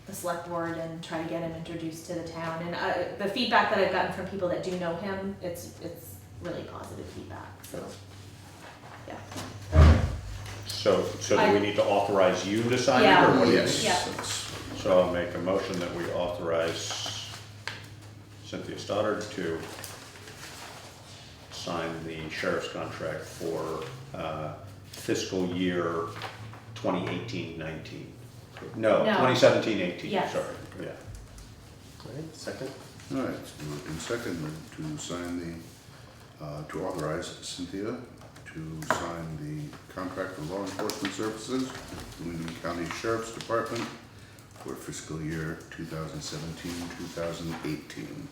the select board and try to get him introduced to the town. And, the feedback that I've gotten from people that do know him, it's really positive feedback, so, yeah. So do we need to authorize you to sign it, Yeah. or what do you Yes. need? Yeah. that's- So I'll make a motion that we authorize Cynthia Stoddard to sign the sheriff's contract for fiscal year 2018-19. No, No. 2017-18, Yes. sorry, yeah. All right, second? All right, it's moved and seconded to sign to authorize Cynthia to sign the contract for law enforcement services, the Windham County Sheriff's Department for fiscal year 2017-2018.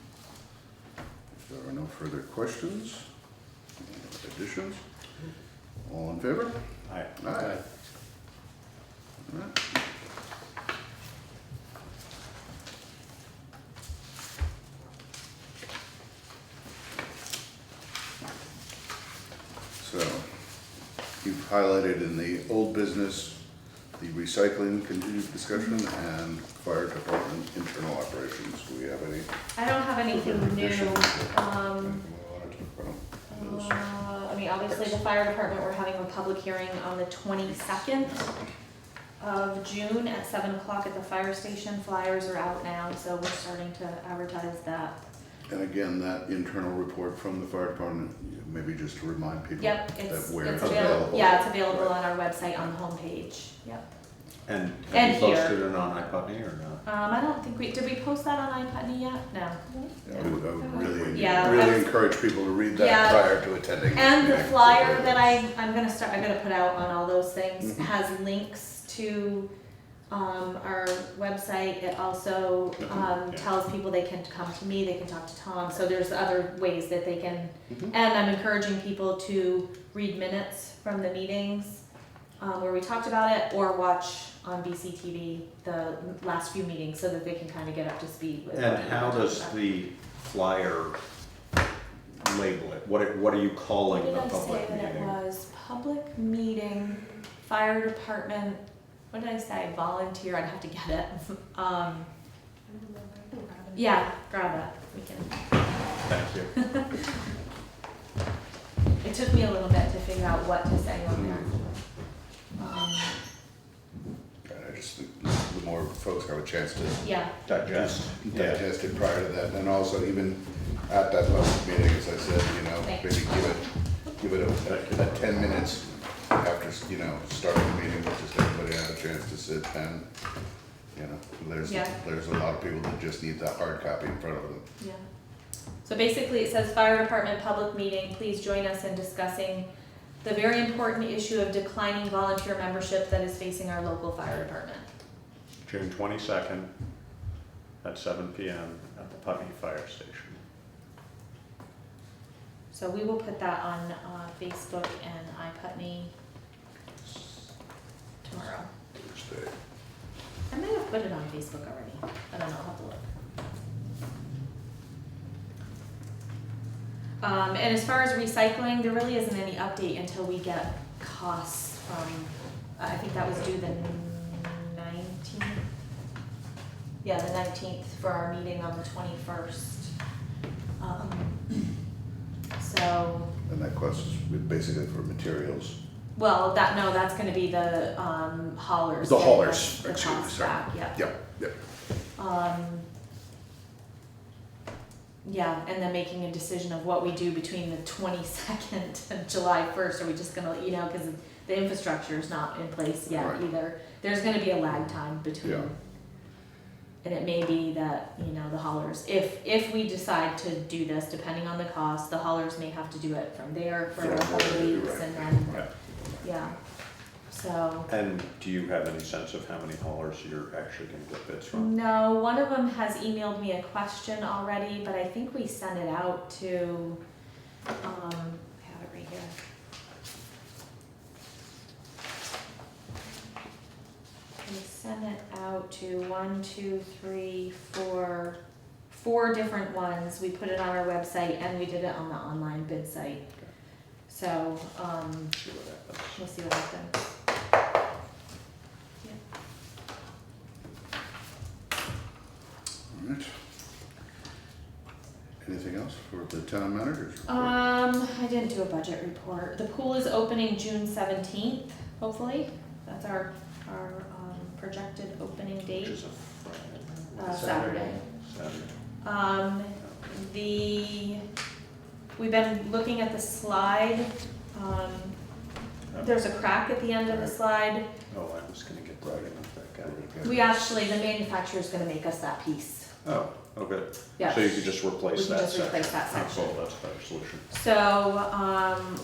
If there are no further questions, additions, all in favor? Aye. Aye. All right. So, you've highlighted in the old business, the recycling, continued discussion, and fire department internal operations. Do we have any? I don't have anything new. Anything we wanna talk about? I mean, obviously, the fire department, we're having a public hearing on the 22nd of June at 7 o'clock at the fire station. Flyers are out now, so we're starting to advertise that. And again, that internal report from the fire department, maybe just to remind people Yep, that it's where available. it's available. Yeah, it's available on our website on the homepage. Yep. And And have you here. posted it on iPutney or not? I don't think did we post that on iPutney yet? No. Yeah, I would really, Yeah, I really was- encourage people to read that Yeah. prior to attending. And the meeting. flyer that I'm gonna put out on all those things Mhm. has links to our website. It also Yeah. tells people they can come to me, they can talk to Tom, so there's other ways that they can. Mhm. And I'm encouraging people to read minutes from the meetings where we talked about it, or watch on BCTV the last few meetings so that they can kind of get up to speed with. And what we how were does talking the flyer label it? What are you about. calling What the did I say public that it meeting? was? Public meeting, fire department, what did I say? Volunteer, I'd have to get it. Yeah, grab that, we can. Thank you. It took me a little bit to figure out what to say on there. And I just think the more folks have a chance to Yeah, Digest. Yeah. digest it prior to that, and also even at that public meeting, as I said, you know, Thanks. maybe give it a 10 minutes after, starting the meeting, just everybody have a chance to sit and, Yeah. there's a lot of people that just need that hard copy in front of them. yeah. So basically, it says fire department public meeting, please join us in discussing the very important issue of declining volunteer membership that is facing our local fire department. June 22nd at 7 p.m. at the Putney Fire Station. So we will put that on Facebook and iPutney tomorrow. Thursday. I may have put it on Facebook already. I don't know, I'll have to look. And as far as recycling, there really isn't any update until we get costs from, I think that was due the 19th. Yeah, the 19th for our meeting on the 21st. So, And that cost is basically for materials. well, that's gonna be the haulers. The getting haulers, us the excuse me, costs sorry. back, yeah. Yep. Yeah, and then making a decision of what we do between the 22nd and July 1st. Are we just gonna, because the infrastructure is not in place yet Right. either. There's gonna be a lag time between. Yeah. And it may be that, the haulers, if we decide to do this, depending on the cost, the haulers may have to do it from there for a From couple there, weeks right. and then, Yeah. yeah. So, And do you have any sense of how many haulers you're actually going to get bids from? no, one of them has emailed me a question already, but I think we sent it out to, I have it right here. We sent it out to 4 different ones. We put it on our website and we did it on the online bid site. So, See what happens. we'll see what happens. All right. Anything else for the town managers? report? I didn't do a budget report. The pool is opening June 17th, hopefully. That's our projected opening Which date. is a Friday. Saturday. Saturday. We've been looking at the slide. There's a crack at the end of the slide. Oh, I was going to get right in with that guy. The manufacturer's gonna make us that piece. Oh, okay. Yeah. So you could just replace We can that just section. replace that section. Oh, that's a better solution. So,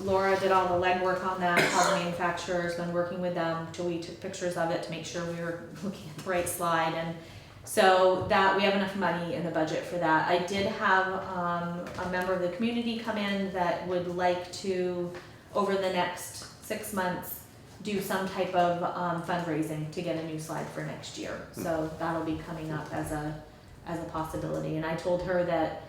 Laura did all the legwork on that, called the manufacturer's, been working with them till we took pictures of it to make sure we were looking at the right slide, and so that, we have enough money in the budget for that. I did have, a member of the community come in that would like to, over the next 6 months, do some type of, fundraising to get a new slide for next year. So that'll be coming up as a possibility, and I told her that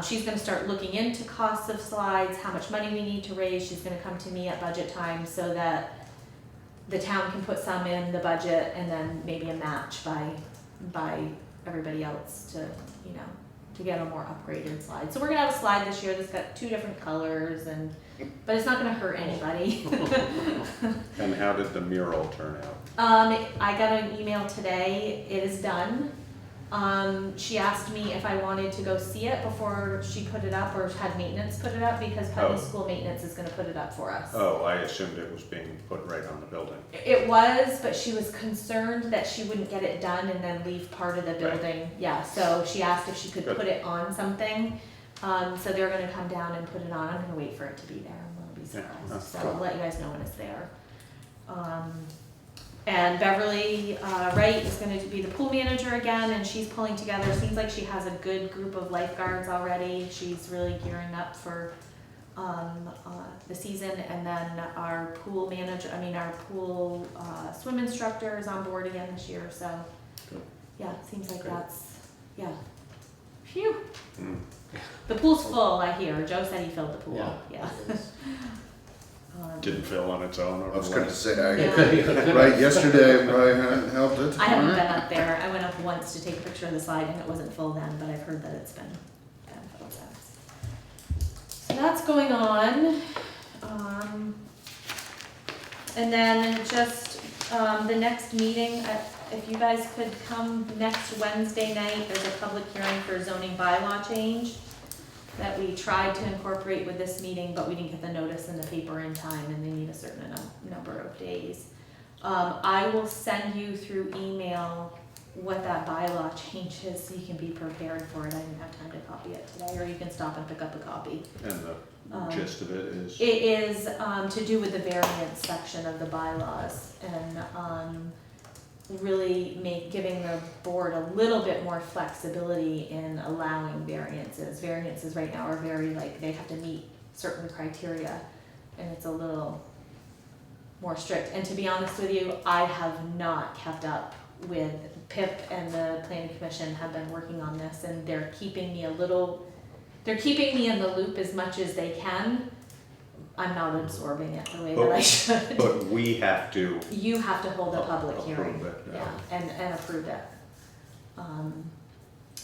she's gonna start looking into costs of slides, how much money we need to raise. She's gonna come to me at budget time so that the town can put some in the budget and then maybe a match by everybody else to, you know, to get a more upgraded slide. So we're gonna have a slide this year that's got 2 different colors but it's not gonna hurt anybody. And how did the mural turn out? I got an email today, it is done. She asked me if I wanted to go see it before she put it up or had maintenance put it up because Putney Oh. School Maintenance is gonna put it up for us. Oh, I assumed it was being put right on the building. It was, but she was concerned that she wouldn't get it done and then leave part of the Right. building. Yeah, so she asked if she could Good. put it on something. So they're gonna come down and put it on. I'm gonna wait for it to be there. I'm gonna be Yeah, surprised. that's So cool. I'll let you guys know when it's there. And Beverly Wright is going to be the pool manager again, and she's pulling together. Seems like she has a good group of lifeguards already. She's really gearing up for the season. And then our pool manager, our pool swim instructor is on board again this year. So Good. yeah, it seems like Good. yeah. Phew. Mm. The pool's full, I hear. Joe said he filled the pool. Yeah. Didn't fill on its own I over was the gonna last. say, Yeah. right, yesterday I hadn't helped it. I haven't been up there. I went up once to take a picture of the slide and it wasn't full then, but I've heard that it's been filled since. So that's going on. And then just the next meeting, if you guys could come next Wednesday night, there's a public hearing for zoning bylaw change that we tried to incorporate with this meeting, but we didn't get the notice in the paper in time and they need a certain number of days. I will send you through email what that bylaw change is so you can be prepared for it. I didn't have time to copy it today, or you can stop and pick up a copy. And the gist of it is? It is to do with the variance section of the bylaws and really giving the board a little bit more flexibility in allowing variances. Variances right now are very they have to meet certain criteria and it's a little more strict. And to be honest with you, I have not kept up with PIP and the Planning Commission have been working on this and they're keeping me in the loop as much as they can. I'm not absorbing it the way that I should. But we have to. You have to hold a public hearing. Approve it, yeah. And approve it.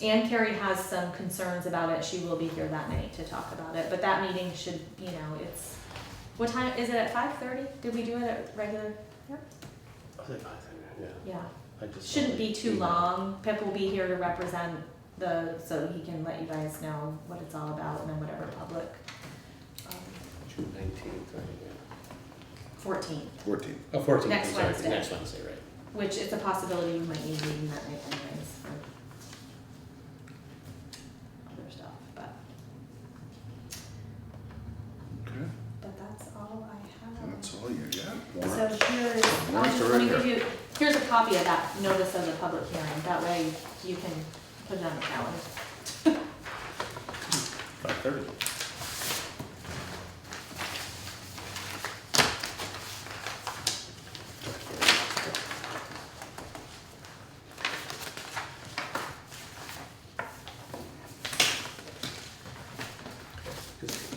Ann Carey has some concerns about it. She will be here that night to talk about it. But that meeting should, it's, what time, is it at 5:30? Did we do it at regular? I think yeah. Yeah. I just Shouldn't be too long. Pip will be here to represent so he can let you guys know what it's all about and then whatever public. June 19th, right? 14th, 14. Oh, 14th. Next I'm sorry, Wednesday. Next Wednesday, right. which it's a possibility we might need reading that night anyways for other stuff, but Okay, that's all I have. and that's all you got? So Warrants? here's, Warrants are let me right give you, here's a copy of that notice of the public hearing, that way you can put it on the calendar. 5:30.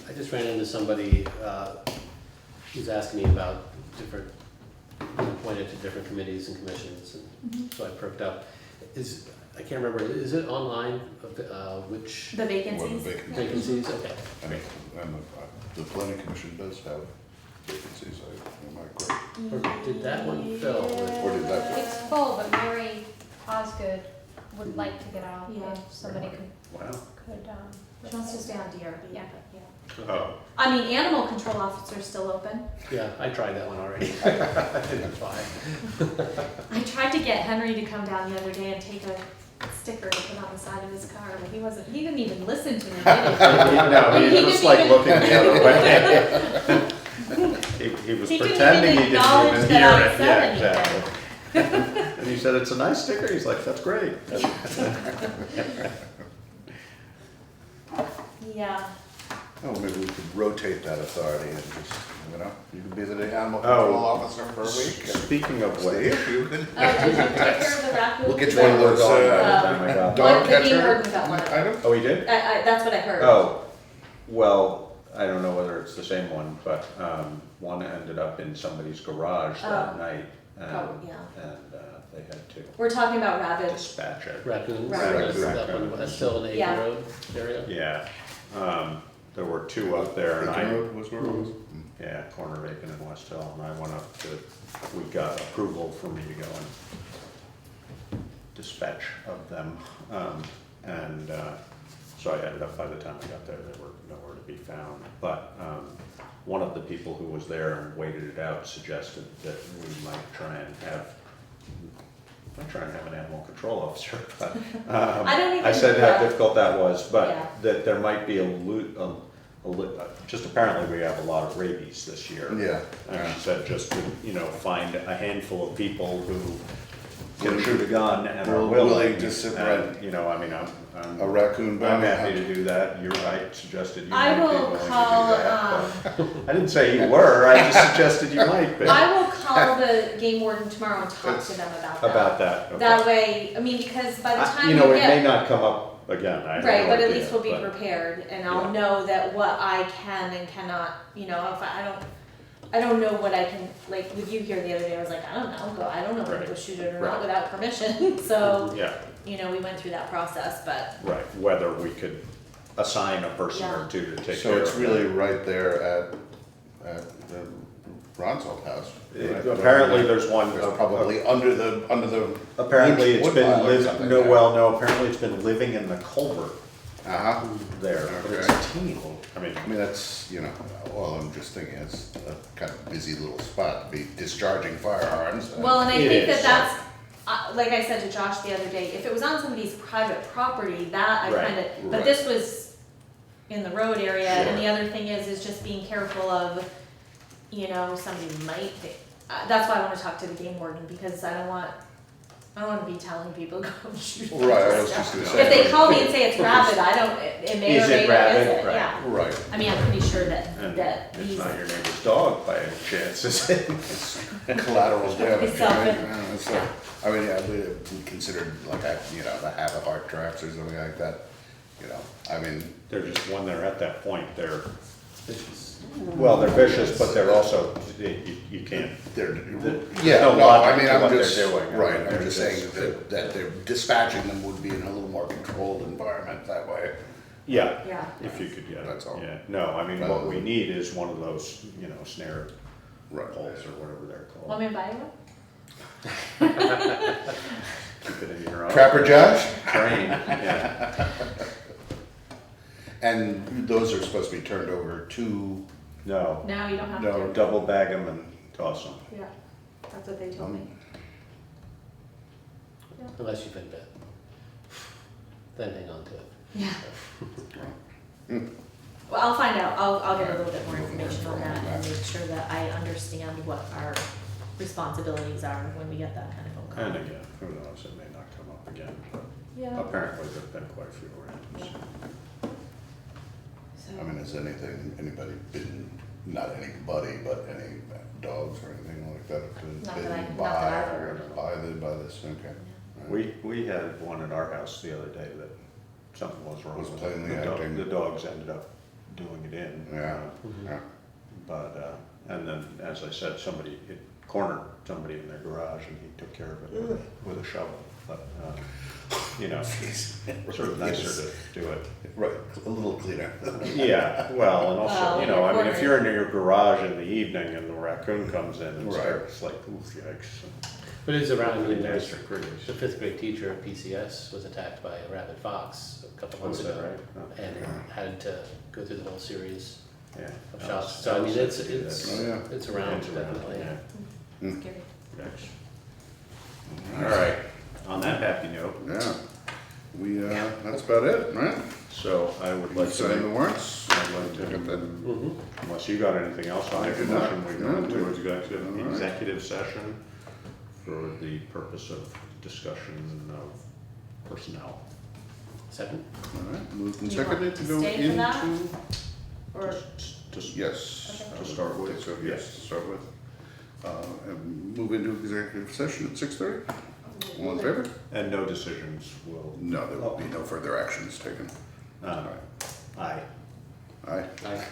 I just ran into somebody who's asking me about different, being appointed to different committees and commissions, and so I perked up. I can't remember, is it online, which The What vacancies? the vacancies? vacancies? Okay. I mean, and the planning commission does have vacancies, am I correct? Or did that one fill? Or did that fill? It's full, but Mary Osgood would like to get on Yeah. if somebody Wow. could, She wants to stay on DRB, Yeah. but yeah. Oh, I mean, animal control officer's still open. Yeah, I tried that one already. I didn't apply. I tried to get Henry to come down the other day and take a sticker to put on the side of his car, but he didn't even listen to me, did no, He he was didn't like even- looking the other way. He was He didn't pretending even he didn't acknowledge even that hear I it, said yeah, anything. exactly. And he said, it's a nice sticker, he's like, that's great. Yeah. Oh, maybe we could rotate that authority and just, you could be the animal control officer for a week. Speaking of which. Steve, you could. Oh, did you take care of the raccoon? We'll get you one of those, By the time I got dog the game catcher warden got one. items? Oh, he did? That's what I heard. Oh, well, I don't know whether it's the same one, but, one ended up in somebody's garage that Oh. night. Oh, yeah. And, they had to We're talking about Rabid. dispatch it. Raccoons, Raccoons. that's up on, that's still in the Yeah. Acre Road area? Yeah, there were two up there, and Aiken Road was where it was? yeah, corner of Aiken and West Hill, and I went up to, we got approval for me to go and dispatch of them. And so I ended up, by the time I got there, they were nowhere to be found. But one of the people who was there and waited it out suggested that we might try and have, an animal control officer, but I don't even. I said how yeah. difficult that was, Yeah. but that there might be just apparently we have a lot of rabies this year. Yeah. And she said just to, find a handful of people who can shoot a gun and are Willing willing to sit and, right. I mean, A raccoon I'm bounty happy hunt. to do that. You're right, suggested you I might be will willing call, to do that. But I didn't say you were, I just suggested you might be. I will call the game warden tomorrow and talk to them about that. About that, okay. That way, I mean, because by the time You you know, it may get, not come up again, I have no right, but at idea, least we'll be but- prepared and Yeah. I'll know that what I can and cannot, if I don't know what I can, like with you here the other day, I was like, I don't know whether to go shoot it or not Right. without permission, so, Yeah, we went through that process, but, right, whether we could assign a person or Yeah. two to take care So of it. it's really right there at the Ron's old house. right? Apparently there's one. There's probably under the. Apparently it's wood been pile or living, something no, there. well, no, apparently it's been living in the culvert Uh-huh. there, but it's Okay. a teeny little, I mean, I mean, that's, well, I'm just thinking it's a kind of busy little spot to be discharging firearms. well, and I It think is. that's, like I said to Josh the other day, if it was on somebody's private property, that I Right, kinda, but right. this was in the road area, and Sure. the other thing is just being careful of, somebody might, that's why I wanna talk to the game warden, because I don't wanna be telling people go and shoot. Right, I was stuff. just gonna say. If they call me and say it's rabid, it may or Is may it not, is rabid? it, Right. yeah. Right. I mean, I'm pretty sure that and it's it's these, not your neighbor's dog by any chance, is it? Collateral damage, It's right? something. Yeah, it's like- I mean, yeah, we considered like, the half a heart traps or something like that, I mean. They're just, when they're at that point, they're, well, they're vicious, but they're also, you can't, They're, no yeah, no, I logic mean, to I'm what they're just, doing. right, They're I'm just saying that they're dispatching them would be in a little more controlled environment that way. Yeah, yeah. if you could, yeah. That's all. Yeah, no, I mean, what we need is one of those, snare Right. poles or whatever they're called. Want me to buy one? Keep it in your own. Trapper Josh? Train, yeah. And those are supposed to be turned over to, No, No, you don't have No. to. double bag them and toss them. Yeah, that's what they told me. Unless you've been bit. Then hang on to it. Yeah. Well, I'll find out. I'll get a little bit more information on that and make sure that I understand what our responsibilities are when we get that kind of phone call. And again, who knows, it may not come up again, but Yeah. apparently there've been quite a few around. So- I mean, has anybody been, not anybody, but any dogs or anything like that have been Not that bitten I- not by, that I've heard. by this, okay. We had one at our house the other day that something was wrong Was with plainly it. acting. The dogs ended up doing it in. Yeah, yeah. But, and then, as I said, somebody had cornered somebody in their garage and he took care of it with a shovel. But, sort of nicer to do it. Right, a little cleaner. Yeah, well, and also, Well, I mean, if you're in cornered. your garage in the evening and the raccoon comes in and Right. starts like, oof, yikes. But it is around, I mean, Nice there's, or pretty. the fifth grade teacher at PCS was attacked by a rabid fox a couple months Was that ago. right? Oh. And had to go through the whole series Yeah. of shots. So I mean, it's Oh, yeah. it's around, It's around, definitely. yeah. Scary. All right, on that happy note, Yeah, that's about it, right? so I would like to Sign the make, warrants. I'd like to, Mhm. unless you got anything else, I I make a do not. motion, we go No, into we- executive, all right. executive session for the purpose of discussion of personnel. Second? All right, moved and You want seconded to to go stay for that? into, Or, yes, Okay. I would start with, so yes, to start with. And move into executive session at 6:30. All in favor? And no decisions will, No, there will be no further actions taken. aye. Aye. Aye.